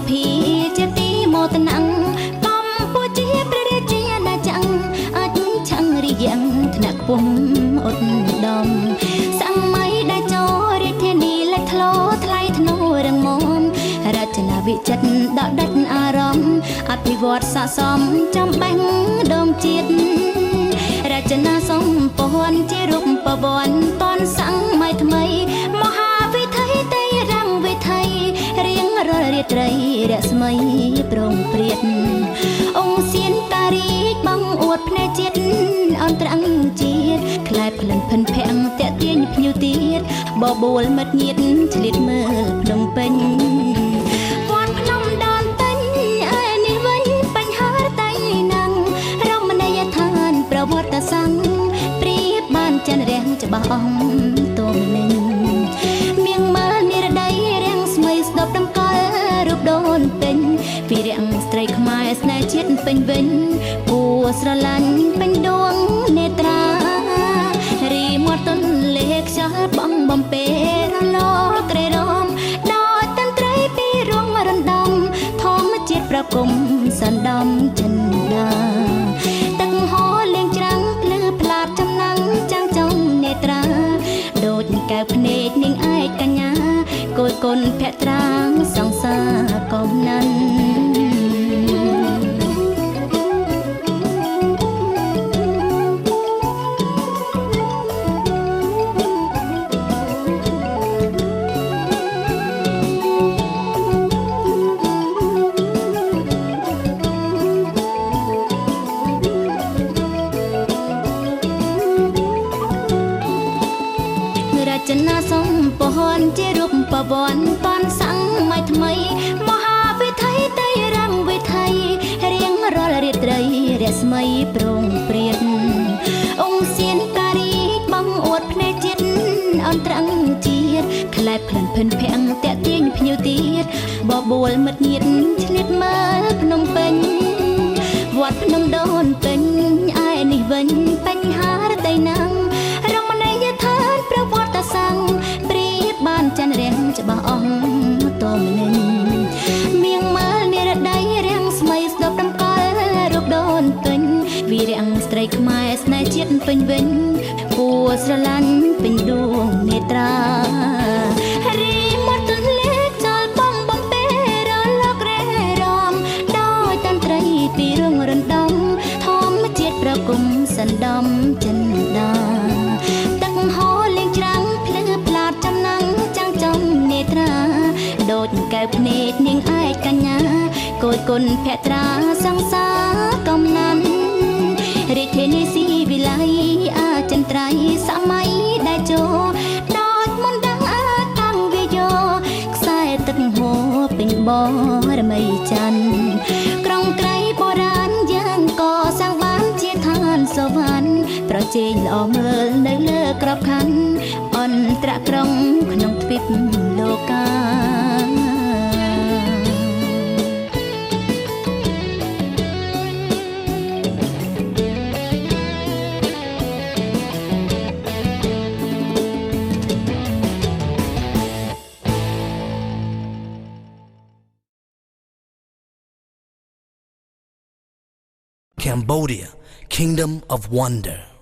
ភីជាទីមោទនៈកម្ពុជាព្រះរាជាណាចក្រអាចឆាំងរីយ៉ាងថ្នាក់ខ្ពស់ឧត្តមសម័យដែលចូលរាជធានីលេចធ្លោថ្លៃធ្នូរឹងមាំរចនាវិចិត្រដកដាច់អារម្មណ៍អភិវឌ្ឍស័ក្តិសមចំបេះដូងជាតិរចនាសម្ព័ន្ធជារូបវន្តតនសម័យថ្មីមហាវិថីតេរង្វិថីរៀងរាល់រាត្រីរស្មីប្រងព្រាតអង្គសៀនតារីកបងអួតភ្នែកជាតិអន្តរជាតិខ្លែផ្លិនភិនភាំងតាក់ទាញភ្ញៀវទៀតបបួលមិត្តញាតឆ្លៀតមើលភ្នំពេញវត្តភ្នំដនពេញឯនេះវិញបញ្ហាតៃណាំងរមណីយដ្ឋានប្រវត្តិសាស្ត្រព្រៀបបានចិនរាំងច្បាស់អង្គតមនិញមៀងមើលនិរដីរាំងស្មីស្ដប់ដំកល់រូបដូនពេញពីរាំងស្ត្រីខ្មែរស្នេហ៍ជាតិពេញវិញគួស្រឡាញ់ពេញដួងនេត្រារីមាត់ទន្លេខ្យល់បងបំពេលរលក្រេរំដោយតន្ត្រីពីរួងរំដំធម្មជាតិប្រគំសណ្ដំចិនដាទឹកហូរលៀងច្រាំងភ្លឺផ្លាតចំណាំងចាំងចំនេត្រាដូចកែវភ្នែកនាងឯកកញ្ញាគយគុណភក្ត្រាងសង្សារកំណាន់រចនាសម្ព័ន្ធជារូបវន្តតនសម័យថ្មីមហាវិថីតេរង្វិថីរៀងរាល់រាត្រីរស្មីប្រងព្រាតអង្គសៀនតារីកបងអួតភ្នែកជាតិអន្តរជាតិខ្លែផ្លិនភិនភាំងតាក់ទាញភ្ញៀវទៀតបបួលមិត្តញាតឆ្លៀតមើលភ្នំពេញវត្តភ្នំដូនពេញឯនេះវិញបញ្ហារតីណាំងរមណីយដ្ឋានប្រវត្តិសាស្ត្រព្រៀបបានចិនរាំងច្បាស់អង្គតមនិញមៀងមើលនិរដីរាំងស្មីស្ដប់ដំកល់រូបដូនពេញវីរាំងស្ត្រីខ្មែរស្នេហ៍ជាតិពេញវិញគួស្រឡាញ់ពេញដួងនេត្រារីមាត់ទន្លេចលបងបំពេលរលក្រេរំដោយតន្ត្រីពីរួងរំដំធម្មជាតិប្រគំសណ្ដំចិនដាទឹកហូរលៀងច្រាំងភ្លឺផ្លាតចំណាំងចាំងចំនេត្រាដូចកែវភ្នែកនាងឯកកញ្ញាគយគុណភក្ត្រាសង្សារកំណាន់រាជធានីស៊ីវិល័យអចិន្ត្រៃយ៍សម័យដែលចូលដូចមុនដាំងអាតាំងវាយោខ្សែទឹកហូរពេញបរមីច័ន្ទក្រុងក្រៃបុរាណយ៉ាងក៏សាំងបានជាឋានសវណ្ណប្រជែងល្អមើលនៅលើក្របខ័ណ្ឌអន្តរក្រុងក្នុងទ្វីបលោកកា Cambodia, Kingdom of Wonder.